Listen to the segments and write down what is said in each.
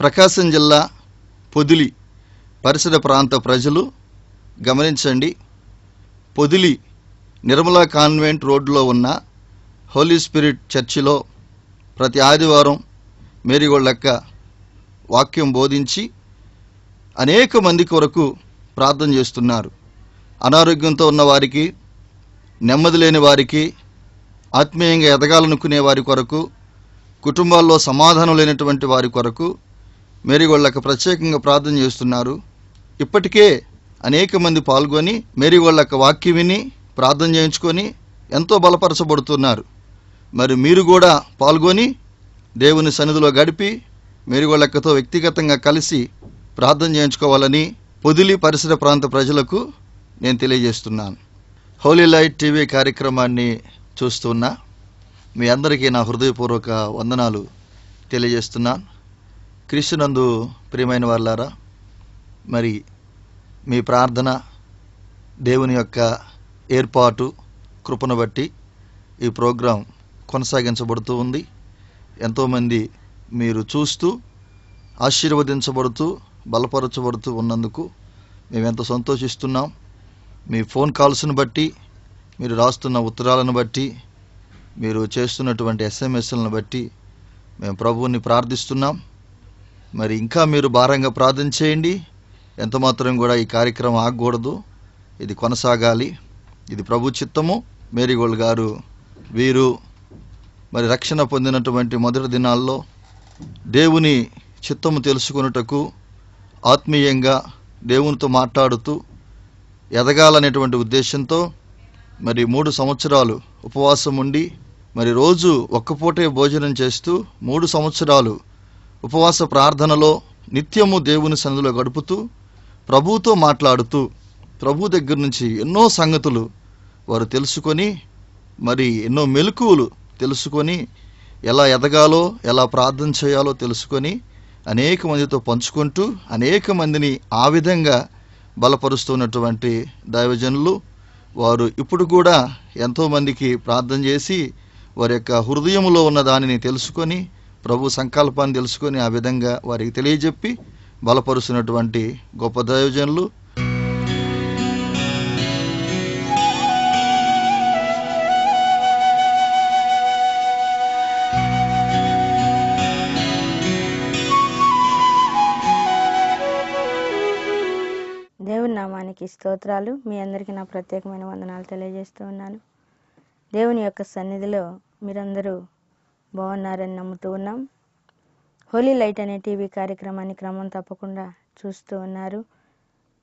ప్రకాశం జిల్లా పొదిలి పరిసర ప్రాంత ప్రజలు గమనించండి. పొదిలి నిర్మలా కాన్వెంట్ రోడ్లో ఉన్న హోలీ స్పిరిట్ చర్చిలో ప్రతి ఆదివారం మేరీగోళ్ళక్క వాక్యం బోధించి అనేక మంది కొరకు ప్రార్థన చేస్తున్నారు. అనారోగ్యంతో ఉన్న వారికి, నెమ్మది లేని వారికి, ఆత్మీయంగా ఎదగాలనుకునే వారి కొరకు, కుటుంబాల్లో సమాధానం లేనటువంటి వారి కొరకు మేరీగోళ్ళక్క ప్రత్యేకంగా ప్రార్థన చేస్తున్నారు. ఇప్పటికే అనేక మంది పాల్గొని మేరీగోళ్ళక్క వాక్యం విని ప్రార్థన చేయించుకొని ఎంతో బలపరచబడుతున్నారు. మరి మీరు కూడా పాల్గొని దేవుని సన్నిధిలో గడిపి మేరీగోళ్ళక్కతో వ్యక్తిగతంగా కలిసి ప్రార్థన చేయించుకోవాలని పొదిలి పరిసర ప్రాంత ప్రజలకు నేను తెలియజేస్తున్నాను. హోలీ లైట్ టీవీ కార్యక్రమాన్ని చూస్తున్నా మీ అందరికీ నా హృదయపూర్వక వందనాలు తెలియజేస్తున్నాను. క్రీస్తునందు ప్రియమైన వారులారా, మరి మీ ప్రార్థన, దేవుని యొక్క ఏర్పాటు, కృపను బట్టి ఈ ప్రోగ్రాం కొనసాగించబడుతూ ఉంది. ఎంతోమంది మీరు చూస్తూ ఆశీర్వదించబడుతూ బలపరచబడుతూ ఉన్నందుకు మేమెంతో సంతోషిస్తున్నాం. మీ ఫోన్ కాల్స్ను బట్టి, మీరు రాస్తున్న ఉత్తరాలను బట్టి, మీరు చేస్తున్నటువంటి ఎస్ఎంఎస్లను బట్టి మేము ప్రభువుని ప్రార్థిస్తున్నాం. మరి ఇంకా మీరు భారంగా ప్రార్థన చేయండి. ఎంత మాత్రం కూడా ఈ కార్యక్రమం ఆగకూడదు, ఇది కొనసాగాలి. ఇది ప్రభు చిత్తము. మేరీగోల్డ్ గారు వీరు మరి రక్షణ పొందినటువంటి మొదటి దినాల్లో దేవుని చిత్తము తెలుసుకొనుటకు ఆత్మీయంగా దేవునితో మాట్లాడుతూ ఎదగాలనేటువంటి ఉద్దేశంతో మరి 3 సంవత్సరాలు ఉపవాసం ఉండి, మరి రోజు ఒక్కపూటే భోజనం చేస్తూ 3 సంవత్సరాలు ఉపవాస ప్రార్థనలో నిత్యము దేవుని సన్నిధిలో గడుపుతూ ప్రభువుతో మాట్లాడుతూ ప్రభు దగ్గర నుంచి ఎన్నో సంగతులు వారు తెలుసుకొని, మరి ఎన్నో మెలకువలు తెలుసుకొని, ఎలా ఎదగాలో, ఎలా ప్రార్థన చేయాలో తెలుసుకొని అనేక మందితో పంచుకుంటూ అనేక మందిని ఆ విధంగా బలపరుస్తున్నటువంటి దైవజనులు వారు. ఇప్పుడు కూడా ఎంతోమందికి ప్రార్థన చేసి వారి యొక్క హృదయంలో ఉన్న దానిని తెలుసుకొని, ప్రభు సంకల్పాన్ని తెలుసుకొని ఆ విధంగా వారికి తెలియజెప్పి బలపరుస్తున్నటువంటి గొప్ప దైవజనులు. దేవుని నామానికి స్తోత్రాలు. మీ అందరికీ నా ప్రత్యేకమైన వందనాలు తెలియజేస్తూ ఉన్నాను. దేవుని యొక్క సన్నిధిలో మీరందరూ బాగున్నారని నమ్ముతూ ఉన్నాం. హోలీ లైట్ అనే టీవీ కార్యక్రమాన్ని క్రమం తప్పకుండా చూస్తూ ఉన్నారు.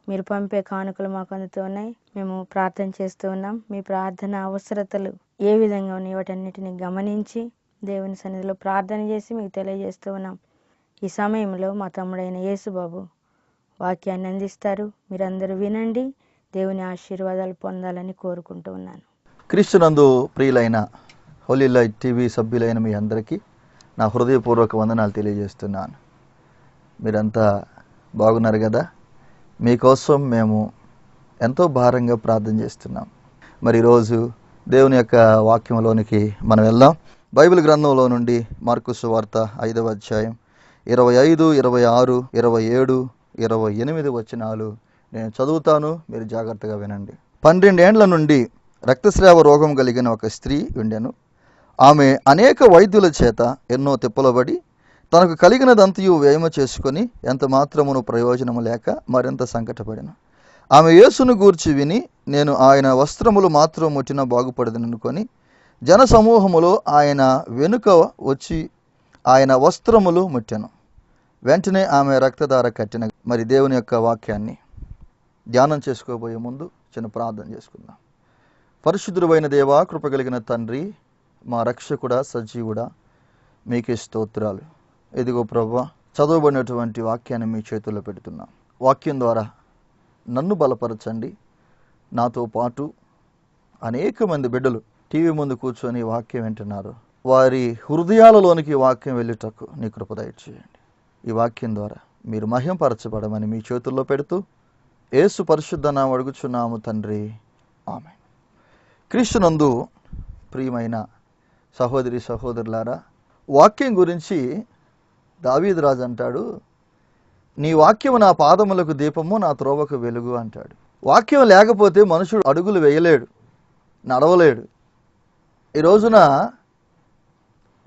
మీరు పంపే కానుకలు మాకు అందుతూ ఉన్నాయి. మేము ప్రార్థన చేస్తూ ఉన్నాం. మీ ప్రార్థన అవసరతలు ఏ విధంగా ఉన్నాయి వాటన్నిటిని గమనించి దేవుని సన్నిధిలో ప్రార్థన చేసి మీకు తెలియజేస్తూ ఉన్నాం. ఈ సమయంలో మా తమ్ముడైన యేసుబాబు వాక్యాన్ని అందిస్తారు. మీరందరూ వినండి, దేవుని ఆశీర్వాదాలు పొందాలని కోరుకుంటూ ఉన్నాను. క్రీస్తునందు ప్రియులైన హోలీ లైట్ టీవీ సభ్యులైన మీ అందరికీ నా హృదయపూర్వక వందనాలు తెలియజేస్తున్నాను. మీరంతా బాగున్నారు కదా? మీకోసం మేము ఎంతో భారంగా ప్రార్థన చేస్తున్నాం. మరి ఈరోజు దేవుని యొక్క వాక్యంలోనికి మనం వెళ్దాం. బైబిల్ గ్రంథంలో నుండి మార్కు సువార్త 5వ అధ్యాయం 25, 26, 27, 28 వచనాలు నేను చదువుతాను. మీరు జాగ్రత్తగా వినండి. 12 ఏండ్ల నుండి రక్తస్రావ రోగం కలిగిన ఒక స్త్రీ ఉండెను. ఆమె అనేక వైద్యుల చేత ఎన్నో తిప్పలబడి తనకు కలిగినదంతయు వ్యయమ చేసుకొని ఎంత మాత్రమును ప్రయోజనము లేక మరింత సంకటపడెను. ఆమె యేసును గూర్చి విని, నేను ఆయన వస్త్రములు మాత్రం ముట్టిన బాగుపడదననుకొని జనసమూహములో ఆయన వెనుక వచ్చి ఆయన వస్త్రములు ముట్టెను. వెంటనే ఆమె రక్తధార కట్టిన. మరి దేవుని యొక్క వాక్యాన్ని ధ్యానం చేసుకోబోయే ముందు చిన్న ప్రార్థన చేసుకుందాం. పరిశుద్ధుడైన దేవా, కృపగలిగిన తండ్రి, మా రక్షకుడా, సజీవుడా, మీకే స్తోత్రాలు. ఇదిగో ప్రభువా, చదవబడినటువంటి వాక్యాన్ని మీ చేతుల్లో పెడుతున్నాం. వాక్యం ద్వారా నన్ను బలపరచండి. నాతో పాటు అనేక మంది బిడ్డలు టీవీ ముందు కూర్చొని వాక్యం వింటున్నారు. వారి హృదయాలలోనికి వాక్యం వెళ్ళుటకు నీ కృప దయచేయండి. ఈ వాక్యం ద్వారా మీరు మహిమపరచబడమని మీ చేతుల్లో పెడుతూ యేసు పరిశుద్ధ నామమున అడుగుచున్నాము తండ్రి, ఆమేన్. క్రీస్తునందు ప్రియమైన సహోదరి సహోదరులారా, వాక్యం గురించి దావీదు రాజు అంటాడు, నీ వాక్యము నా పాదములకు దీపము, నా త్రోవకు వెలుగు అంటాడు. వాక్యం లేకపోతే మనుషుడు అడుగులు వేయలేడు, నడవలేడు. ఈ రోజున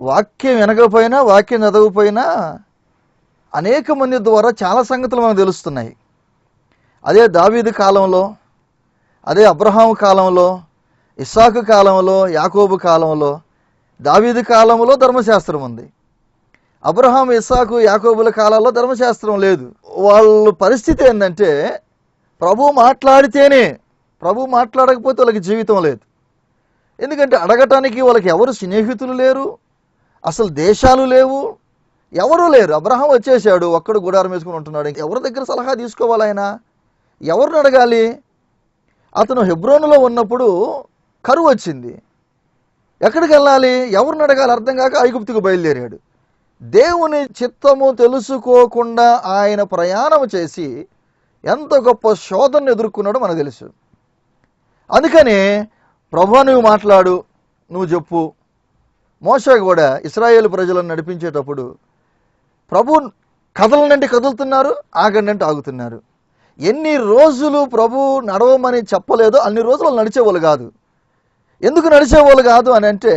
వాక్యం వినకపోయినా, వాక్యం చదవకపోయినా అనేక మంది ద్వారా చాలా సంగతులు మనకు తెలుస్తున్నాయి. అదే దావీదు కాలంలో, అదే అబ్రహాము కాలంలో, ఇస్సాకు కాలంలో, యాకోబు కాలంలో. దావీదు కాలంలో ధర్మశాస్త్రం ఉంది. అబ్రహాం, ఇస్సాకు, యాకోబుల కాలాల్లో ధర్మశాస్త్రం లేదు. వాళ్ళ పరిస్థితి ఏంటంటే ప్రభు మాట్లాడితేనే, ప్రభు మాట్లాడకపోతే వాళ్ళకి జీవితం లేదు. ఎందుకంటే అడగటానికి వాళ్ళకి ఎవరు స్నేహితులు లేరు, అసలు దేశాలు లేవు, ఎవరూ లేరు. అబ్రహాం వచ్చేసాడు, ఒక్కడు గుడారం వేసుకుని ఉంటున్నాడు. ఎవరి దగ్గర సలహా తీసుకోవాలి ఆయన? ఎవరిని అడగాలి? అతను హెబ్రోనులో ఉన్నప్పుడు కరువు వచ్చింది. ఎక్కడికి వెళ్ళాలి, ఎవరిని అడగాలి అర్థం కాక ఐగుప్తుకు బయలుదేరాడు. దేవుని చిత్తము తెలుసుకోకుండా ఆయన ప్రయాణం చేసి ఎంత గొప్ప శోధనను ఎదుర్కొన్నాడో మనకు తెలుసు. అందుకని ప్రభువా నువ్వు మాట్లాడు, నువ్వు చెప్పు. మోషే కూడా ఇశ్రాయేలు ప్రజలను నడిపించేటప్పుడు ప్రభు కదలనంటే కదులుతున్నారు, ఆగండి అంటే ఆగుతున్నారు. ఎన్ని రోజులు ప్రభు నడవమని చెప్పలేదో అన్ని రోజులు వాళ్ళు నడిచేవాళ్ళు కాదు. ఎందుకు నడిచేవాళ్ళు కాదు అని అంటే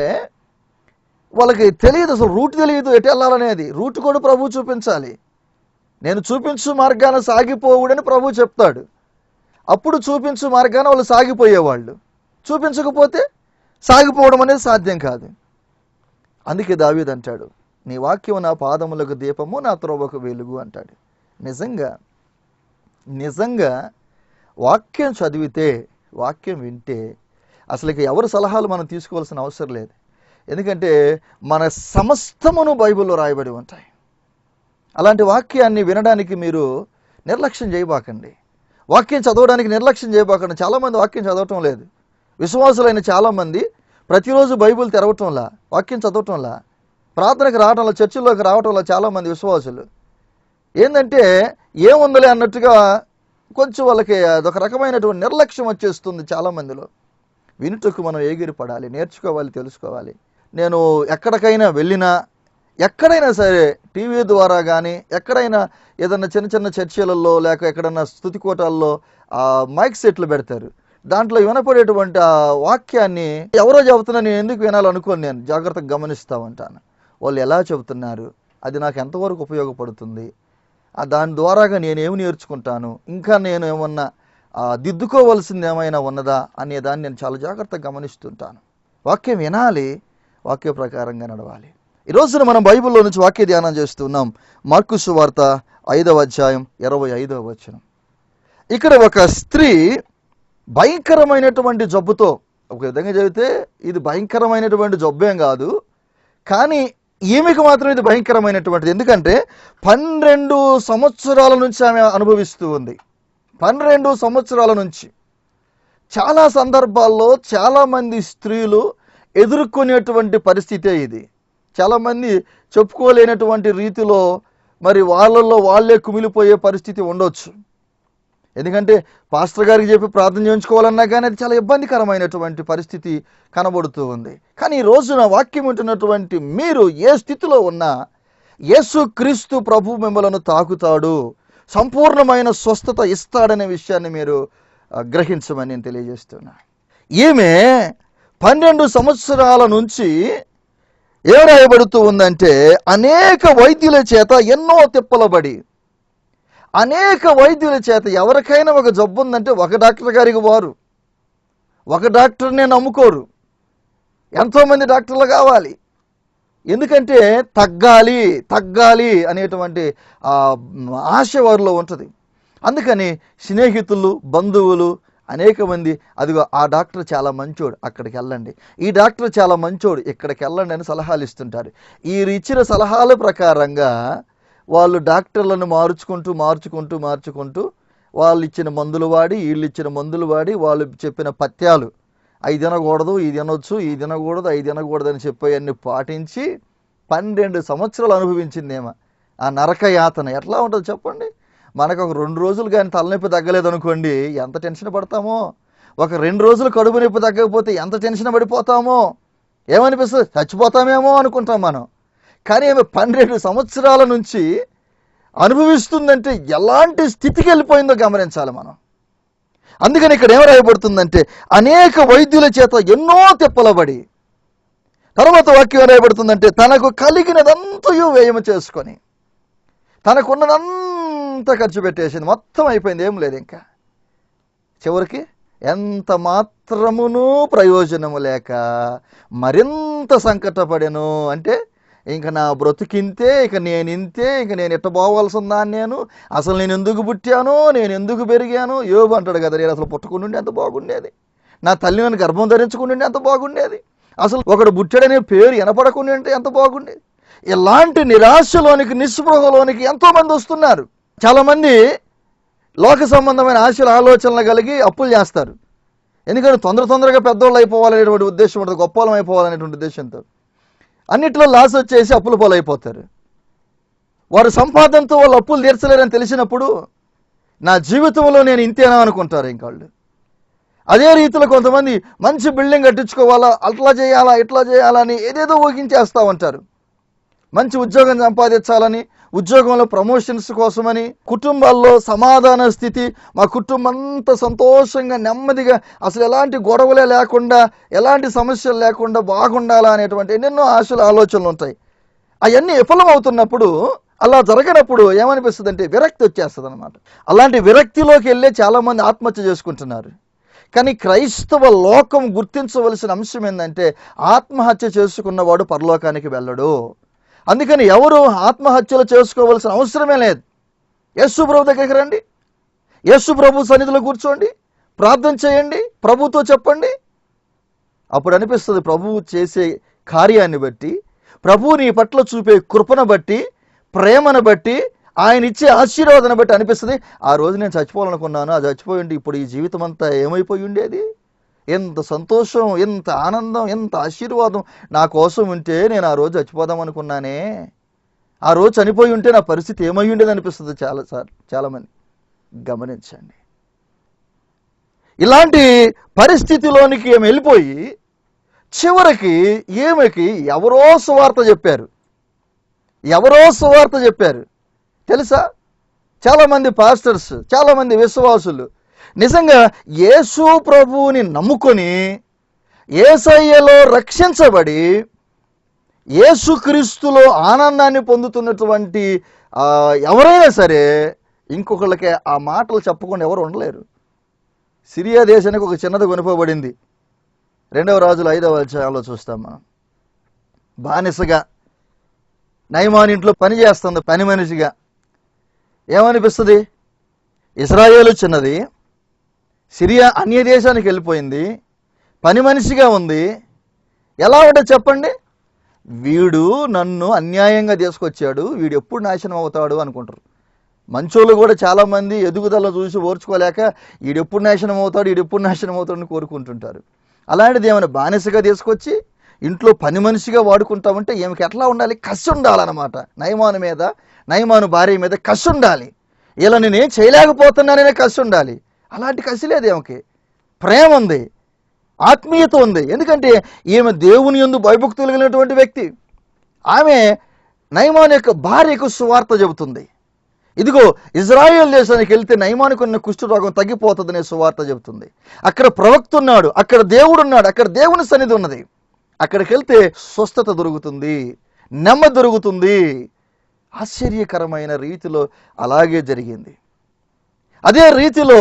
వాళ్ళకి తెలియదు, అసలు రూట్ తెలియదు, ఎటు వెళ్ళాలనేది. రూట్ కూడా ప్రభు చూపించాలి. నేను చూపించు మార్గాన సాగిపోవుడని ప్రభు చెప్తాడు. అప్పుడు చూపించు మార్గాన వాళ్ళు సాగిపోయేవాళ్ళు. చూపించకపోతే సాగిపోవడం అనేది సాధ్యం కాదు. అందుకే దావీదు అంటాడు, నీ వాక్యం నా పాదములకు దీపము, నా త్రోవకు వెలుగు అంటాడు. నిజంగా వాక్యం చదివితే, వాక్యం వింటే అసలుకి ఎవరి సలహాలు మనం తీసుకోవాల్సిన అవసరం లేదు. ఎందుకంటే మన సమస్తమును బైబిల్లో రాయబడి ఉంటాయి. అలాంటి వాక్యాన్ని వినడానికి మీరు నిర్లక్ష్యం చేయబాకండి. వాక్యం చదవడానికి నిర్లక్ష్యం చేయబాకండి. చాలామంది వాక్యం చదవటం లేదు. విశ్వాసులైన చాలామంది ప్రతిరోజు బైబిల్ తెరవటంలా, వాక్యం చదవటంలా, ప్రార్థనకు రావటంలో, చర్చిల్లోకి రావటంలో చాలామంది విశ్వాసులు ఏంటంటే ఏముందలే అన్నట్టుగా కొంచెం వాళ్ళకి అదొక రకమైనటువంటి నిర్లక్ష్యం వచ్చేస్తుంది చాలామందిలో. వినుటకు మనం ఎగిరి పడాలి, నేర్చుకోవాలి, తెలుసుకోవాలి. నేను ఎక్కడికైనా వెళ్ళినా, ఎక్కడైనా సరే టీవీ ద్వారా కానీ, ఎక్కడైనా ఏదన్నా చిన్న చిన్న చర్చలలో లేక ఎక్కడన్నా స్తుతి కోటాల్లో మైక్ సెట్లు పెడతారు. దాంట్లో వినపడేటువంటి ఆ వాక్యాన్ని ఎవరో చెబుతున్నా నేను ఎందుకు వినాలనుకోని నేను జాగ్రత్తగా గమనిస్తూ ఉంటాను. వాళ్ళు ఎలా చెబుతున్నారు, అది నాకు ఎంతవరకు ఉపయోగపడుతుంది, దాని ద్వారాగా నేనేమి నేర్చుకుంటాను, ఇంకా నేను ఏమన్నా దిద్దుకోవాల్సింది ఏమైనా ఉన్నదా అనే దాన్ని నేను చాలా జాగ్రత్తగా గమనిస్తుంటాను. వాక్యం వినాలి, వాక్య ప్రకారంగా నడవాలి. ఈ రోజున మనం బైబిల్లో నుంచి వాక్య ధ్యానం చేస్తున్నాం. మార్కు సువార్త 5వ అధ్యాయం 25వ వచనం. ఇక్కడ ఒక స్త్రీ భయంకరమైనటువంటి జబ్బుతో, ఒక విధంగా చెబితే ఇది భయంకరమైనటువంటి జబ్బేం కాదు, కానీ ఈమెకు మాత్రం ఇది భయంకరమైనటువంటిది. ఎందుకంటే 12 సంవత్సరాల నుంచి ఆమె అనుభవిస్తూ ఉంది. 12 సంవత్సరాల నుంచి. చాలా సందర్భాల్లో చాలామంది స్త్రీలు ఎదుర్కొనేటువంటి పరిస్థితే ఇది. చాలామంది చెప్పుకోలేనటువంటి రీతిలో మరి వాళ్ళల్లో వాళ్ళే కుమిలిపోయే పరిస్థితి ఉండొచ్చు. ఎందుకంటే పాస్టర్ గారికి చెప్పి ప్రార్థన చేయించుకోవాలన్నా కానీ అది చాలా ఇబ్బందికరమైనటువంటి పరిస్థితి కనబడుతూ ఉంది. కానీ ఈ రోజున వాక్యం ఉంటున్నటువంటి మీరు ఏ స్థితిలో ఉన్నా యేసుక్రీస్తు ప్రభు మిమ్మలను తాకుతాడు, సంపూర్ణమైన స్వస్థత ఇస్తాడనే విషయాన్ని మీరు గ్రహించమని నేను తెలియజేస్తున్నా. ఈమె 12 సంవత్సరాల నుంచి ఏం రాయబడుతూ ఉందంటే అనేక వైద్యుల చేత ఎన్నో తిప్పలబడి, అనేక వైద్యుల చేత, ఎవరికైనా ఒక జబ్బు ఉందంటే ఒక డాక్టర్ గారికి వారు ఒక డాక్టర్నే నమ్ముకోరు, ఎంతోమంది డాక్టర్లు కావాలి. ఎందుకంటే తగ్గాలి అనేటువంటి ఆశ వారిలో ఉంటుంది. అందుకని స్నేహితులు, బంధువులు అనేక మంది అదిగో ఆ డాక్టర్ చాలా మంచోడు, అక్కడికి వెళ్ళండి, ఈ డాక్టర్ చాలా మంచోడు, ఇక్కడికి వెళ్ళండి అని సలహాలు ఇస్తుంటారు. ఈ ఇచ్చిన సలహాల ప్రకారంగా వాళ్ళు డాక్టర్లను మార్చుకుంటూ వాళ్ళు ఇచ్చిన మందులు వాడి, వీళ్ళు ఇచ్చిన మందులు వాడి, వాళ్ళు చెప్పిన పథ్యాలు అవి తినకూడదు, ఇది తినొచ్చు, ఇది తినకూడదు, అవి తినకూడదు అని చెప్పేవన్నీ పాటించి 12 సంవత్సరాలు అనుభవించిందేమో ఆ నరక యాతన. ఎట్లా ఉంటుంది చెప్పండి? మనకు ఒక 2 రోజులు కానీ తలనొప్పి తగ్గలేదు అనుకోండి, ఎంత టెన్షన్ పడతామో. ఒక 2 రోజులు కడుపు నొప్పి తగ్గకపోతే ఎంత టెన్షన్ పడిపోతామో. ఏమనిపిస్తుంది? చచ్చిపోతామేమో అనుకుంటాం మనం. కానీ ఆమె 12 సంవత్సరాల నుంచి అనుభవిస్తుందంటే ఎలాంటి స్థితికి వెళ్ళిపోయిందో గమనించాలి మనం. అందుకని ఇక్కడ ఏం రాయబడుతుందంటే అనేక వైద్యుల చేత ఎన్నో తిప్పలబడి, తర్వాత వాక్యం ఏం రాయబడుతుందంటే తనకు కలిగినదంతయు వ్యయము చేసుకొని తనకున్నదంతా ఖర్చు పెట్టేసింది, మొత్తం అయిపోయింది, ఏం లేదు ఇంకా. చివరికి ఎంత మాత్రమును ప్రయోజనము లేక మరింత సంకటపడెను. అంటే ఇంక నా బ్రతుకింతే, ఇక నేను ఇంతే, ఇక నేను ఎట్ట పోవాల్సిందా, అసలు నేను ఎందుకు పుట్టాను, నేను ఎందుకు పెరిగాను. యోబు అంటాడు కదా, నేను అసలు పుట్టకుండా ఎంత బాగుండేది, నా తల్లి నన్ను గర్భం ధరించుకుంటుంటే ఎంత బాగుండేది, అసలు ఒకడు బుట్టడనే పేరు వినపడకుండా అంటే ఎంత బాగుండేది. ఇలాంటి నిరాశలోనికి, నిస్పృహలోనికి ఎంతోమంది వస్తున్నారు. చాలామంది లోక సంబంధమైన ఆశలు, ఆలోచనలు కలిగి అప్పులు చేస్తారు. ఎందుకంటే తొందరగా పెద్దోళ్ళు అయిపోవాలనేటువంటి ఉద్దేశం ఉంటుంది, గొప్పలం అయిపోవాలనేటువంటి ఉద్దేశంతో అన్నిట్లో లాస్ వచ్చేసి అప్పుల పాలైపోతారు. వారు సంపాదనతో వాళ్ళు అప్పులు తీర్చలేరని తెలిసినప్పుడు నా జీవితంలో నేను ఇంతేనా అనుకుంటారు ఇంకా వాళ్ళు. అదే రీతిలో కొంతమంది మంచి బిల్డింగ్ కట్టించుకోవాలా, అట్లా చేయాలా, ఇట్లా చేయాలని ఏదేదో ఊహించేస్తూ ఉంటారు. మంచి ఉద్యోగం సంపాదించాలని, ఉద్యోగంలో ప్రమోషన్స్ కోసమని, కుటుంబాల్లో సమాధాన స్థితి, మా కుటుంబం అంతా సంతోషంగా నెమ్మదిగా అసలు ఎలాంటి గొడవలే లేకుండా, ఎలాంటి సమస్యలు లేకుండా బాగుండాలా అనేటువంటి ఎన్నెన్నో ఆశలు, ఆలోచనలు ఉంటాయి. అవన్నీ విఫలం అవుతున్నప్పుడు, అలా జరగనప్పుడు ఏమనిపిస్తుంది అంటే విరక్తి వచ్చేస్తుంది అనమాట. అలాంటి విరక్తిలోకి వెళ్ళే చాలామంది ఆత్మహత్య చేసుకుంటున్నారు. కానీ క్రైస్తవ లోకం గుర్తించవలసిన అంశం ఏంటంటే ఆత్మహత్య చేసుకున్నవాడు పరలోకానికి వెళ్ళడు. అందుకని ఎవరు ఆత్మహత్యలు చేసుకోవాల్సిన అవసరమే లేదు. యేసు ప్రభు దగ్గరికి రండి, యేసు ప్రభు సన్నిధిలో కూర్చోండి, ప్రార్థన చేయండి, ప్రభుతో చెప్పండి. అప్పుడు అనిపిస్తుంది ప్రభువు చేసే కార్యాన్ని బట్టి, ప్రభువు నీ పట్ల చూపే కృపను బట్టి, ప్రేమను బట్టి, ఆయన ఇచ్చే ఆశీర్వాదాన్ని బట్టి అనిపిస్తుంది, ఆ రోజు నేను చచ్చిపోవాలనుకున్నాను, అది చచ్చిపోయి ఉండి ఇప్పుడు ఈ జీవితం అంతా ఏమైపోయి ఉండేది, ఎంత సంతోషం, ఎంత ఆనందం, ఎంత ఆశీర్వాదం నా కోసం ఉంటే నేను ఆ రోజు చచ్చిపోదాం అనుకున్నానే, ఆ రోజు చనిపోయి ఉంటే నా పరిస్థితి ఏమై ఉండేది అనిపిస్తుంది చాలామంది. గమనించండి, ఇలాంటి పరిస్థితిలోనికి ఏమి వెళ్ళిపోయి చివరికి ఏమికి ఎవరో సువార్త చెప్పారు తెలుసా. చాలామంది పాస్టర్స్, చాలామంది విశ్వాసులు నిజంగా యేసు ప్రభువుని నమ్ముకొని, యేసయ్యలో రక్షించబడి, యేసుక్రీస్తులో ఆనందాన్ని పొందుతున్నటువంటి ఎవరైనా సరే ఇంకొకళ్ళకి ఆ మాటలు చెప్పకుండా ఎవరు ఉండలేరు. సిరియా దేశానికి ఒక చిన్నది కొనుకోబడింది. 2వ రాజుల 5వ అధ్యాయంలో చూస్తాం మనం. బానిసగా నయమాను ఇంట్లో పని చేస్తుంది, పని మనిషిగా. ఏమనిపిస్తుంది, ఇశ్రాయేలు చిన్నది, సిరియా అన్య దేశానికి వెళ్ళిపోయింది, పని మనిషిగా ఉంది. ఎలా ఉంటుంది చెప్పండి, వీడు నన్ను అన్యాయంగా తీసుకొచ్చాడు, వీడు ఎప్పుడు నాశనం అవుతాడు అనుకుంటారు. మంచోళ్ళు కూడా చాలామంది ఎదుగుదల చూసి ఓర్చుకోలేక వీడెప్పుడు నాశనం అవుతాడు అని కోరుకుంటుంటారు. అలాంటిది ఏమైనా బానిసగా తీసుకొచ్చి ఇంట్లో పని మనిషిగా వాడుకుంటామంటే ఏమికి ఎట్లా ఉండాలి, కసి ఉండాలన్నమాట. నయమాను భార్య మీద కసి ఉండాలి. ఇలా నేనేం చేయలేకపోతున్నాననే కసి ఉండాలి. అలాంటి కసి లేదు ఏమికి. ప్రేమ ఉంది, ఆత్మీయత ఉంది. ఎందుకంటే ఈమె దేవుని యందు భయభక్తులు కలిగినటువంటి వ్యక్తి. ఆమె నయమాను యొక్క భార్యకు సువార్త చెబుతుంది. ఇదిగో ఇజ్రాయేల్ దేశానికి వెళ్తే నయమానుకు ఉన్న కుష్ఠరోగం తగ్గిపోతుందనే సువార్త చెబుతుంది. అక్కడ ప్రవక్త ఉన్నాడు, అక్కడ దేవుడు ఉన్నాడు, అక్కడ దేవుని సన్నిధి ఉన్నది. అక్కడికి వెళ్తే స్వస్థత దొరుకుతుంది, నెమ్మది దొరుకుతుంది. ఆశ్చర్యకరమైన రీతిలో అలాగే జరిగింది. అదే రీతిలో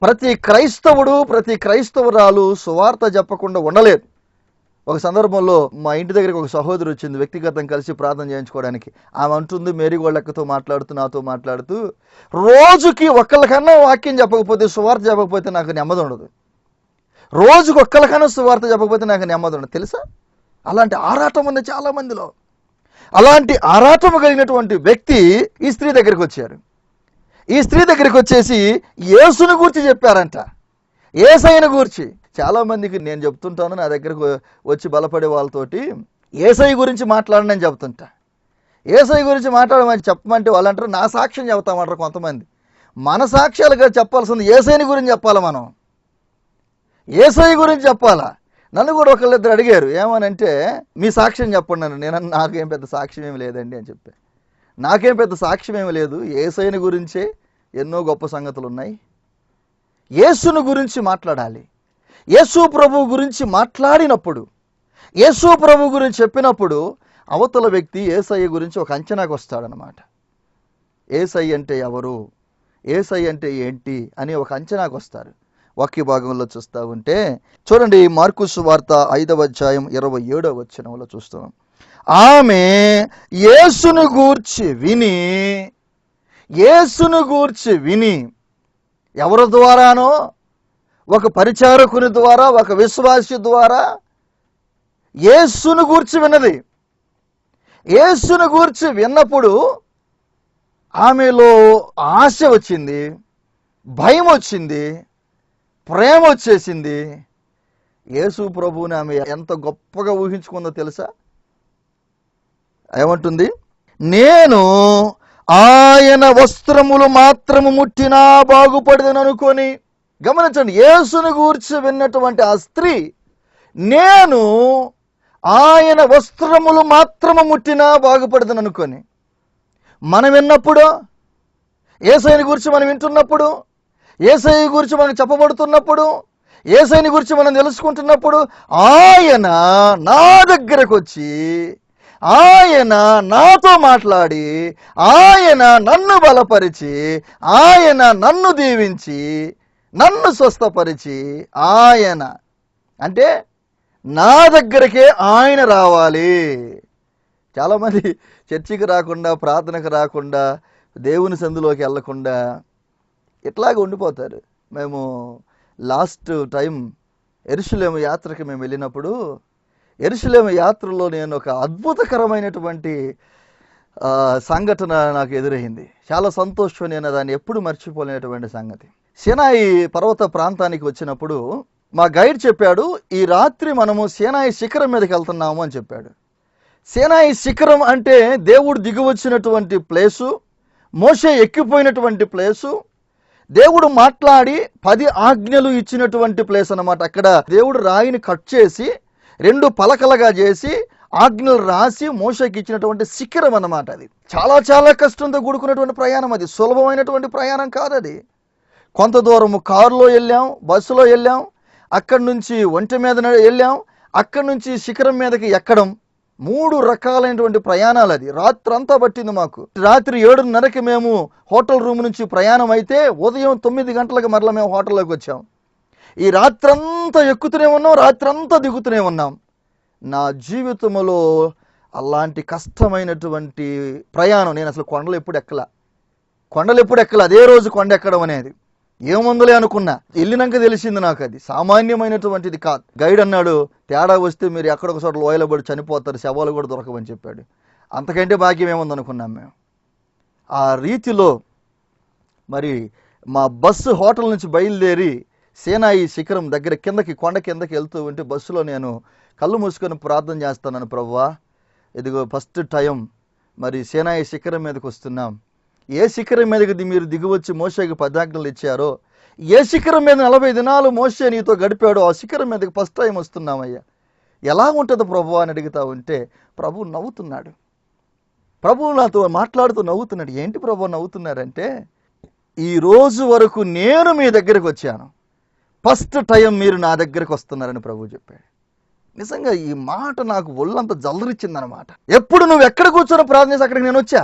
ప్రతి క్రైస్తవుడు, ప్రతి క్రైస్తవురాలు సువార్త చెప్పకుండా ఉండలేదు. ఒక సందర్భంలో మా ఇంటి దగ్గరికి ఒక సహోదరి వచ్చింది, వ్యక్తిగతం కలిసి ప్రార్థన చేయించుకోవడానికి. ఆమె అంటుంది, మేరీగోళ్ళక్కతో నాతో మాట్లాడుతూ రోజుకి ఒక్కళ్ళకన్నా వాక్యం చెప్పకపోతే, సువార్త చెప్పకపోతే నాకు నెమ్మది ఉండదు. రోజుకి ఒక్కళ్ళకన్నా సువార్త చెప్పకపోతే నాకు నెమ్మది ఉండదు. తెలుసా, అలాంటి ఆరాటం ఉంది చాలా మందిలో. అలాంటి ఆరాటం కలిగినటువంటి వ్యక్తి ఈ స్త్రీ దగ్గరికి వచ్చారు. ఈ స్త్రీ దగ్గరికి వచ్చేసి యేసుని గూర్చి చెప్పారంట, యేసయ్యను గూర్చి. చాలా మందికి నేను చెప్తుంటాను, నా దగ్గరకు వచ్చి బలపడే వాళ్ళతోటి యేసయ్య గురించి మాట్లాడని నేను చెప్తుంటా. యేసయ్య గురించి మాట్లాడమని చెప్పమంటే వాళ్ళు అంటారు నా సాక్ష్యం చెబుతామంటారు కొంతమంది. మన సాక్ష్యాలుగా చెప్పాల్సింది యేసయ్యని గురించి చెప్పాలి. మనం యేసయ్య గురించి చెప్పాలా. నన్ను కూడా ఒకళ్ళిద్దరు అడిగారు, ఏమనంటే మీ సాక్ష్యం చెప్పండి. నాకేం పెద్ద సాక్ష్యం ఏమి లేదండి అని చెప్పాను. నాకేం పెద్ద సాక్ష్యం ఏమీ లేదు, యేసయ్యని గురించే ఎన్నో గొప్ప సంగతులు ఉన్నాయి. యేసును గురించి మాట్లాడాలి. యేసు ప్రభు గురించి మాట్లాడినప్పుడు, యేసు ప్రభు గురించి చెప్పినప్పుడు అవతల వ్యక్తి యేసయ్య గురించి ఒక అంచనాకు వస్తాడనమాట. యేసయ్య అంటే ఎవరు, యేసయ్య అంటే ఏంటి అని ఒక అంచనాకు వస్తారు. వాక్య భాగంలో చూస్తూ ఉంటే చూడండి, మార్కు సువార్త 5వ అధ్యాయం 27వ వచనంలో చూస్తున్నాం. ఆమె యేసును గూర్చి విని ఎవరి ద్వారానో, ఒక పరిచారకుని ద్వారా, ఒక విశ్వాసి ద్వారా యేసును గూర్చి విన్నది. యేసును గూర్చి విన్నప్పుడు ఆమెలో ఆశ వచ్చింది, భయం వచ్చింది, ప్రేమ వచ్చేసింది. యేసు ప్రభువుని ఆమె ఎంత గొప్పగా ఊహించుకుందో తెలుసా? ఏమంటుంది? నేను ఆయన వస్త్రములు మాత్రము ముట్టినా బాగుపడదని అనుకొని. గమనించండి, యేసును గూర్చి విన్నటువంటి ఆ స్త్రీ, నేను ఆయన వస్త్రములు మాత్రము ముట్టినా బాగుపడదని అనుకొని. మనం విన్నప్పుడు, యేసయ్యని గురించి మనం వింటున్నప్పుడు, యేసయ్య గురించి మనం చెప్పబడుతున్నప్పుడు, యేసయ్యని గురించి మనం తెలుసుకుంటున్నప్పుడు, ఆయన నా దగ్గరకు వచ్చి, ఆయన నాతో మాట్లాడి, ఆయన నన్ను బలపరిచి, ఆయన నన్ను దీవించి, నన్ను స్వస్థపరిచి, ఆయన అంటే నా దగ్గరకే ఆయన రావాలి. చాలామంది చర్చికి రాకుండా, ప్రార్థనకు రాకుండా, దేవుని సందులోకి వెళ్ళకుండా ఇట్లాగే ఉండిపోతారు. మేము లాస్ట్ టైం యెరూషలేము యాత్రకి మేము వెళ్ళినప్పుడు, యెరూషలేము యాత్రలో నేను ఒక అద్భుతకరమైనటువంటి సంఘటన నాకు ఎదురైంది. చాలా సంతోషం, నేను దాన్ని ఎప్పుడు మర్చిపోలేనటువంటి సంగతి. సీనాయి పర్వత ప్రాంతానికి వచ్చినప్పుడు మా గైడ్ చెప్పాడు, ఈ రాత్రి మనము సీనాయి శిఖరం మీదకి వెళ్తున్నాము అని చెప్పాడు. సీనాయి శిఖరం అంటే దేవుడు దిగివచ్చినటువంటి ప్లేసు, మోషే ఎక్కిపోయినటువంటి ప్లేసు, దేవుడు మాట్లాడి 10 ఆజ్ఞలు ఇచ్చినటువంటి ప్లేస్ అన్నమాట. అక్కడ దేవుడు రాయిని కట్ చేసి 2 పలకలుగా చేసి ఆజ్ఞలు రాసి మోషేకి ఇచ్చినటువంటి శిఖరం అన్నమాట. అది చాలా చాలా కష్టంతో కూడుకున్నటువంటి ప్రయాణం. అది సులభమైనటువంటి ప్రయాణం కాదు. అది కొంత దూరము కారులో వెళ్ళాం, బస్సులో వెళ్ళాం, అక్కడి నుంచి ఒంటి మీద వెళ్ళాం, అక్కడి నుంచి శిఖరం మీదకి ఎక్కడం, 3 రకాలైనటువంటి ప్రయాణాలు. అది రాత్రి అంతా పట్టింది మాకు. రాత్రి 7:30కి మేము హోటల్ రూమ్ నుంచి ప్రయాణం అయితే ఉదయం 9 గంటలకు మరలా మేము హోటల్లోకి వచ్చాం. ఈ రాత్రంతా ఎక్కుతూనే ఉన్నాం, రాత్రంతా దిగుతూనే ఉన్నాం. నా జీవితంలో అలాంటి కష్టమైనటువంటి ప్రయాణం నేను అసలు కొండలు ఎప్పుడు ఎక్కలా. అదే రోజు కొండ ఎక్కడం అనేది ఏముందలే అనుకున్నా. వెళ్ళినాక తెలిసింది నాకు అది సామాన్యమైనటువంటిది కాదు. గైడ్ అన్నాడు, తేడా వస్తే మీరు ఎక్కడొక చోట లోయలో పడి చనిపోతారు, శవాలు కూడా దొరకవని చెప్పాడు. అంతకంటే భాగ్యం ఏముందనుకున్నాం మేము. ఆ రీతిలో మరి మా బస్సు హోటల్ నుంచి బయలుదేరి సీనాయి శిఖరం దగ్గర కొండ కిందకి వెళ్తూ ఉంటే బస్సులో నేను కళ్ళు మూసుకొని ప్రార్థన చేస్తున్నాను, ప్రభువా ఇదిగో ఫస్ట్ టైం మరి సీనాయి శిఖరం మీదకి వస్తున్నాం. ఏ శిఖరం మీదకి మీరు దిగివచ్చి మోషేకి 10 ఆజ్ఞలు ఇచ్చారో, ఏ శిఖరం మీద 40 దినాలు మోషే నీతో గడిపాడో ఆ శిఖరం మీదకి ఫస్ట్ టైం వస్తున్నామయ్యా, ఎలా ఉంటుంది ప్రభువా అని అడుగుతా ఉంటే ప్రభువు నవ్వుతున్నాడు. ప్రభువు నాతో మాట్లాడుతూ నవ్వుతున్నాడు. ఏంటి ప్రభువు నవ్వుతున్నారంటే, ఈ రోజు వరకు నేను మీ దగ్గరకు వచ్చాను, ఫస్ట్ టైం మీరు నా దగ్గరకు వస్తున్నారని ప్రభువు చెప్పాడు. నిజంగా ఈ మాట నాకు ఒళ్ళంతా జల్లరిచ్చిందనమాట. ఎప్పుడు నువ్వు ఎక్కడ కూర్చొని ప్రార్థన చేసి అక్కడికి నేను వచ్చా,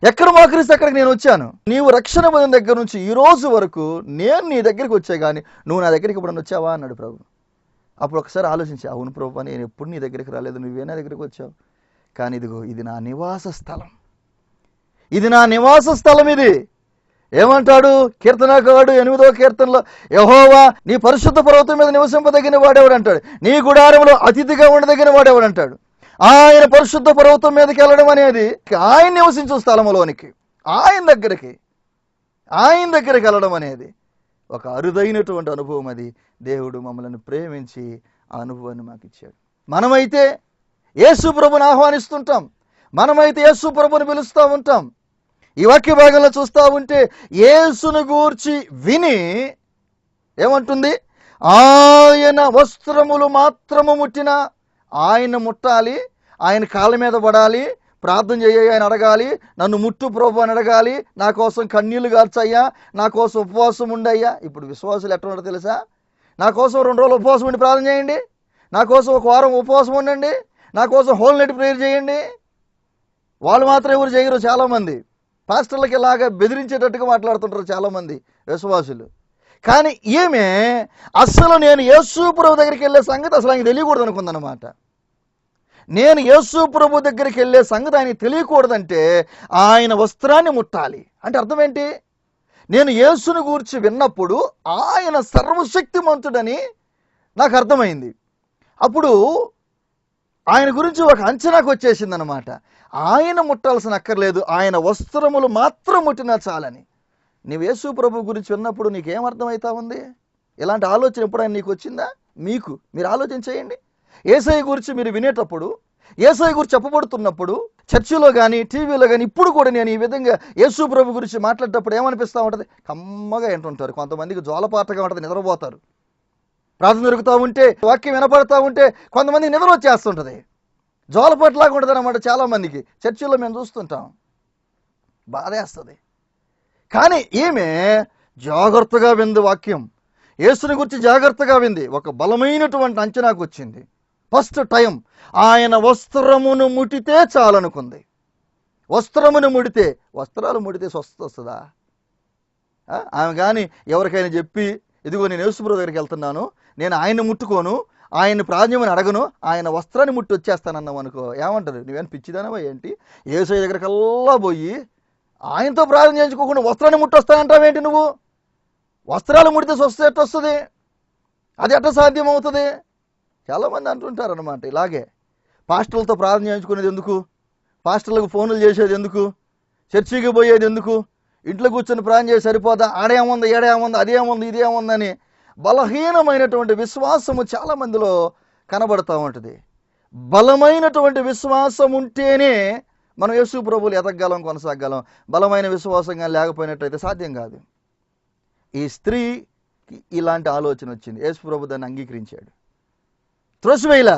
ఎక్కడ మోకరిస్తే అక్కడికి నేను వచ్చాను. నీవు రక్షణ పొందిన దగ్గర నుంచి ఈ రోజు వరకు నేను నీ దగ్గరికి వచ్చా, కానీ నువ్వు నా దగ్గరికి ఎప్పుడన్నా వచ్చావా అన్నాడు ప్రభు. అప్పుడు ఒకసారి ఆలోచించా, అవును ప్రభు, నేను ఎప్పుడు నీ దగ్గరికి రాలేదు, నువ్వే నా దగ్గరికి వచ్చావు. కానీ ఇదిగో ఇది నా నివాస స్థలం, ఇది నా నివాస స్థలం. ఇది ఏమంటాడు కీర్తనకారుడు 8వ కీర్తనలో, యెహోవా నీ పరిశుద్ధ పర్వతం మీద నివసింపదగిన వాడేవాడు అంటాడు, నీ గుడారంలో అతిథిగా ఉండదగిన వాడేవాడు అంటాడు. ఆయన పరిశుద్ధ పర్వతం మీదకి వెళ్ళడం అనేది ఆయన నివసించే స్థలంలోనికి, ఆయన దగ్గరికి వెళ్ళడం అనేది ఒక అరుదైనటువంటి అనుభవం. అది దేవుడు మమ్మల్ని ప్రేమించి ఆ అనుభవాన్ని మాకు ఇచ్చాడు. మనమైతే యేసు ప్రభుని ఆహ్వానిస్తుంటాం, మనమైతే యేసు ప్రభుని పిలుస్తూ ఉంటాం. ఈ వాక్య భాగంలో చూస్తూ ఉంటే యేసును గూర్చి విని ఏమంటుంది, ఆయన వస్త్రములు మాత్రము ముట్టినా, ఆయన ముట్టాలి, ఆయన కాళ్ళ మీద పడాలి, ప్రార్థన చేయ అని అడగాలి, నన్ను ముట్టు ప్రభు అని అడగాలి, నా కోసం కన్నీళ్లు గార్చయ్యా, నా కోసం ఉపవాసం ఉండయ్యా. ఇప్పుడు విశ్వాసులు ఎట్లా ఉంటారో తెలుసా? నా కోసం 2 రోజులు ఉపవాసం ఉండి ప్రార్థన చేయండి, నా కోసం 1 వారం ఉపవాసం ఉండండి, నా కోసం హోల్ నైట్ ప్రేయర్ చేయండి. వాళ్ళు మాత్రం ఎవరు చేయరు. చాలామంది పాస్టర్లకి ఇలాగా బెదిరించేటట్టుగా మాట్లాడుతుంటారు చాలామంది విశ్వాసులు. కానీ ఈమె అస్సలు నేను యేసు ప్రభు దగ్గరికి వెళ్ళే సంగతి అసలు ఆయనకి తెలియకూడదు అనుకుందనమాట. నేను యేసు ప్రభు దగ్గరికి వెళ్ళే సంగతి ఆయనకి తెలియకూడదంటే ఆయన వస్త్రాన్ని ముట్టాలి. అంటే అర్థం ఏంటి? నేను యేసుని గూర్చి విన్నప్పుడు ఆయన సర్వశక్తిమంతుడని నాకు అర్థమైంది. అప్పుడు ఆయన గురించి ఒక అంచనాకు వచ్చేసింది అనమాట. ఆయన ముట్టాల్సిన అక్కర్లేదు, ఆయన వస్త్రములు మాత్రం ముట్టినా చాలని. నీవు యేసు ప్రభు గురించి విన్నప్పుడు నీకేమర్థమవుతా ఉంది? ఇలాంటి ఆలోచన ఎప్పుడైనా నీకు వచ్చిందా? మీరు ఆలోచన చేయండి. యేసయ్య గురించి మీరు వినేటప్పుడు, యేసయ్య గురించి చెప్పబడుతున్నప్పుడు, చర్చిలో కానీ టీవీలో కానీ ఇప్పుడు కూడా నేను ఈ విధంగా యేసు ప్రభు గురించి మాట్లాడేటప్పుడు ఏమనిపిస్తూ ఉంటుంది? కమ్మగా ఏంటుంటారు. కొంతమందికి జోలపాటగా ఉంటుంది, నిద్రపోతారు. ప్రార్థన జరుగుతూ ఉంటే, వాక్యం వినపడుతూ ఉంటే కొంతమందికి నిద్ర వచ్చేస్తుంటుంది. జోలపాటలాగా ఉంటుంది అన్నమాట చాలామందికి. చర్చిలో మేము చూస్తుంటాం, బాధేస్తుంది. కానీ ఈమె జాగ్రత్తగా వింది వాక్యం, యేసుని గురించి జాగ్రత్తగా వింది. ఒక బలమైనటువంటి అంచనాకు వచ్చింది. ఫస్ట్ టైం ఆయన వస్త్రమును ముట్టితే చాలనుకుంది. వస్త్రమును ముడితే, వస్త్రాలు ముడితే స్వస్థత వస్తుందా? ఆమె కానీ ఎవరికైనా చెప్పి, ఇదిగో నేను యేసు ప్రభు దగ్గరికి వెళ్తున్నాను, నేను ఆయన్ని ముట్టుకోను, ఆయన్ని ప్రార్థనని అడగను, ఆయన వస్త్రాన్ని ముట్టి వచ్చేస్తానన్నావు అనుకో, ఏమంటారు? నువ్వేం పిచ్చిదానవా ఏంటి? యేసయ్య దగ్గరికల్లా పోయి ఆయనతో ప్రార్థన చేయించుకోకుండా వస్త్రాన్ని ముట్టొస్తానంటావేంటి నువ్వు? వస్త్రాలు ముడితే స్వస్థత ఎట్ట వస్తుంది? అది ఎట్ట సాధ్యం అవుతుంది? చాలామంది అంటుంటారు అనమాట ఇలాగే. పాస్టర్లతో ప్రార్థన చేయించుకునేది ఎందుకు? పాస్టర్లకు ఫోన్లు చేసేది ఎందుకు? చర్చికి పోయేది ఎందుకు? ఇంట్లో కూర్చొని ప్రార్థన చేసి సరిపోదా? ఆడేముంది, ఏడేముంది, అదేముంది, ఇదేముందని బలహీనమైనటువంటి విశ్వాసము చాలామందిలో కనబడుతూ ఉంటుంది. బలమైనటువంటి విశ్వాసం ఉంటేనే మనం యేసు ప్రభువులు ఎదగగలం, కొనసాగలం. బలమైన విశ్వాసంగా లేకపోయినట్టయితే సాధ్యం కాదు. ఈ స్త్రీకి ఇలాంటి ఆలోచన వచ్చింది. యేసు ప్రభు దాన్ని అంగీకరించాడు. త్రోసివేయలా,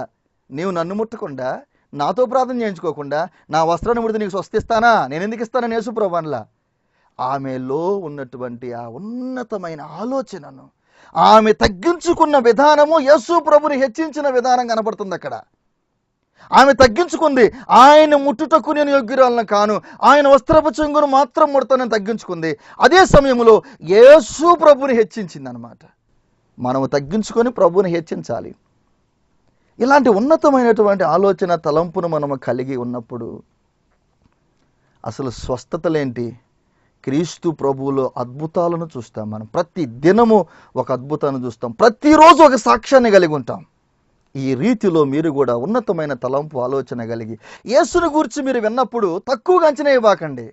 నీవు నన్ను ముట్టకుండా, నాతో ప్రార్థన చేయించుకోకుండా నా వస్త్రాన్ని ముడితే నీకు స్వస్థిస్తానా? నేను ఎందుకు ఇస్తానని యేసు ప్రభు అనలా. ఆమెలో ఉన్నటువంటి ఆ ఉన్నతమైన ఆలోచనను, ఆమె తగ్గించుకున్న విధానము యేసు ప్రభుని హెచ్చించిన విధానం కనపడుతుంది అక్కడ. ఆమె తగ్గించుకుంది. ఆయన ముట్టుటకు నేను యోగ్యురాలను కాను, ఆయన వస్త్రపు చెంగును మాత్రం ముడతానని తగ్గించుకుంది. అదే సమయంలో యేసు ప్రభుని హెచ్చించింది అనమాట. మనము తగ్గించుకొని ప్రభుని హెచ్చించాలి. ఇలాంటి ఉన్నతమైనటువంటి ఆలోచన తలంపును మనము కలిగి ఉన్నప్పుడు అసలు స్వస్థతలేంటి? క్రీస్తు ప్రభువులో అద్భుతాలను చూస్తాం. మనం ప్రతి దినము ఒక అద్భుతాన్ని చూస్తాం, ప్రతిరోజు ఒక సాక్ష్యాన్ని కలిగి ఉంటాం. ఈ రీతిలో మీరు కూడా ఉన్నతమైన తలంపు ఆలోచన కలిగి యేసుని గురించి మీరు విన్నప్పుడు తక్కువగా అంచనా ఇవ్వకండి.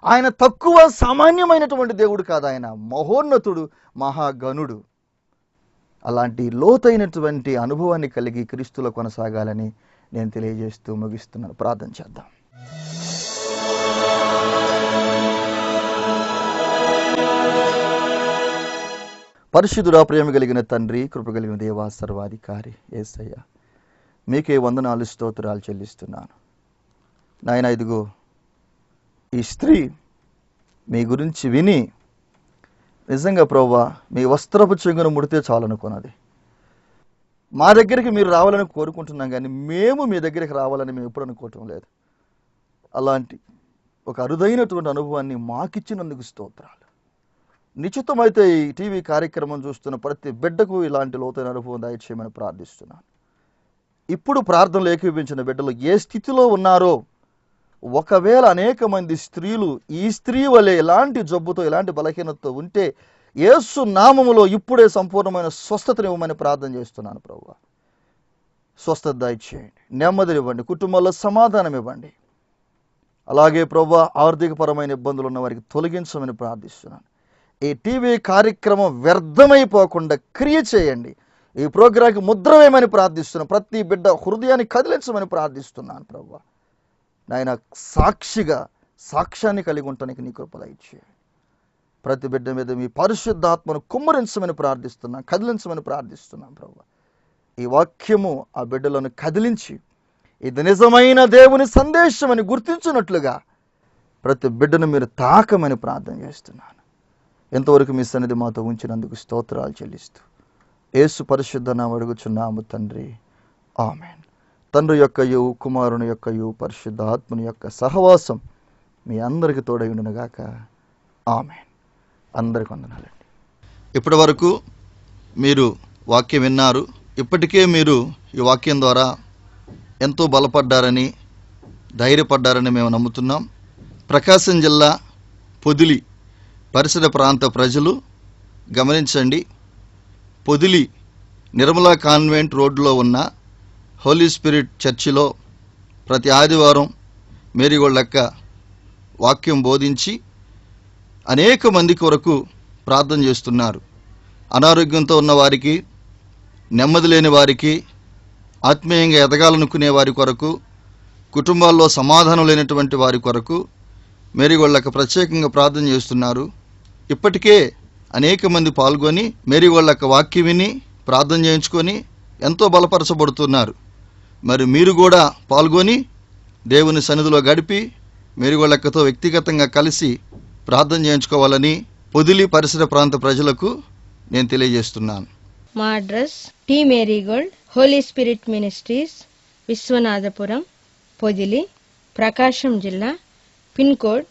ఆయన తక్కువ సామాన్యమైనటువంటి దేవుడు కాదు, ఆయన మహోన్నతుడు, మహాగణుడు. అలాంటి లోతైనటువంటి అనుభవాన్ని కలిగి క్రీస్తులో కొనసాగాలని నేను తెలియజేస్తూ ముగిస్తున్నాను. ప్రార్థన చేద్దాం. పరిశుద్ధుడా, ప్రేమ కలిగిన తండ్రి, కృప కలిగిన దేవా, సర్వాధికారి యేసయ్య, మీకే వందనాలు, స్తోత్రాలు చెల్లిస్తున్నాను. నాయన, ఇదిగో ఈ స్త్రీ మీ గురించి విని నిజంగా ప్రభువా మీ వస్త్రపు చెంగును ముడితే చాలనుకున్నది. మా దగ్గరికి మీరు రావాలని కోరుకుంటున్నాం, కానీ మేము మీ దగ్గరికి రావాలని మేము ఎప్పుడు అనుకోవటం లేదు. అలాంటి ఒక అరుదైనటువంటి అనుభవాన్ని మాకిచ్చినందుకు స్తోత్రాలు. నిశ్చితమైతే ఈ టీవీ కార్యక్రమం చూస్తున్న ప్రతి బిడ్డకు ఇలాంటి లోతైన అనుభవం దయచేయమని ప్రార్థిస్తున్నాను. ఇప్పుడు ప్రార్థనలు ఏకీభవించిన బిడ్డలు ఏ స్థితిలో ఉన్నారో, ఒకవేళ అనేక మంది స్త్రీలు ఈ స్త్రీ వలె ఎలాంటి జబ్బుతో, ఎలాంటి బలహీనతతో ఉంటే యేసు నామములో ఇప్పుడే సంపూర్ణమైన స్వస్థతనివ్వమని ప్రార్థన చేస్తున్నాను. ప్రభువా, స్వస్థత దయచేయండి, నెమ్మదినివ్వండి, కుటుంబాల్లో సమాధానం ఇవ్వండి. అలాగే ప్రభువా, ఆర్థికపరమైన ఇబ్బందులు ఉన్న వారికి తొలగించమని ప్రార్థిస్తున్నాను. ఈ టీవీ కార్యక్రమం వ్యర్థమైపోకుండా క్రియ చేయండి. ఈ ప్రోగ్రాంకి ముద్ర వేయమని ప్రార్థిస్తున్నాను. ప్రతి బిడ్డ హృదయాన్ని కదిలించమని ప్రార్థిస్తున్నాను. ప్రభువా, నాయన సాక్ష్యాన్ని కలిగి ఉండటానికి నీ కృప దయచేయండి. ప్రతి బిడ్డ మీద మీ పరిశుద్ధాత్మను కుమ్మరించమని ప్రార్థిస్తున్నాను, కదిలించమని ప్రార్థిస్తున్నాను. ప్రభువా, ఈ వాక్యము ఆ బిడ్డలను కదిలించి ఇది నిజమైన దేవుని సందేశం అని గుర్తించున్నట్లుగా ప్రతి బిడ్డను మీరు తాకమని ప్రార్థన చేస్తున్నాను. ఎంతవరకు మీ సన్నిధి మాతో ఉంచినందుకు స్తోత్రాలు చెల్లిస్తూ యేసు పరిశుద్ధ నామమున అడుగుచున్నాము తండ్రి, ఆమేన్. తండ్రి యొక్కయు కుమారుని యొక్కయు పరిశుద్ధాత్మని యొక్క సహవాసం మీ అందరికి తోడై ఉండునుగాక. ఆమేన్. అందరికి వందనాలండి. ఇప్పటి వరకు మీరు వాక్యం విన్నారు. ఇప్పటికే మీరు ఈ వాక్యం ద్వారా ఎంతో బలపడ్డారని, ధైర్యపడ్డారని మేము నమ్ముతున్నాం. ప్రకాశం జిల్లా పొదిలి పరిసర ప్రాంత ప్రజలు గమనించండి. పొదిలి నిర్మలా కాన్వెంట్ రోడ్లో ఉన్న హోలీ స్పిరిట్ చర్చిలో ప్రతి ఆదివారం మేరీగోళ్ళక్క వాక్యం బోధించి అనేక మంది కొరకు ప్రార్థన చేస్తున్నారు. అనారోగ్యంతో ఉన్న వారికి, నెమ్మది లేని వారికి, ఆత్మీయంగా ఎదగాలనుకునే వారి కొరకు, కుటుంబాల్లో సమాధానం లేనటువంటి వారి కొరకు మేరీగోళ్ళక్క ప్రత్యేకంగా ప్రార్థన చేస్తున్నారు. ఇప్పటికే అనేక మంది పాల్గొని మేరీగోళ్ళక్క వాక్యం విని ప్రార్థన చేయించుకొని ఎంతో బలపరచబడుతున్నారు. మరి మీరు కూడా పాల్గొని దేవుని సన్నిధిలో గడిపి మేరీగోళ్ళక్కతో వ్యక్తిగతంగా కలిసి ప్రార్థన చేయించుకోవాలని పొదిలి పరిసర ప్రాంత ప్రజలకు నేను తెలియజేస్తున్నాను. మా address T Marigold Holy Spirit Ministries, Vishwanathapuram, Podili, Prakasam జిల్లా. Pin code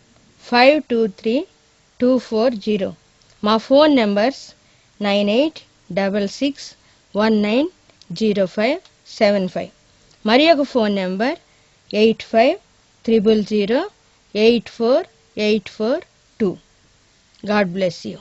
523240. మా ఫోన్ నెంబర్స్ 9866190575. మరి ఒక phone number 8500084842. God bless you.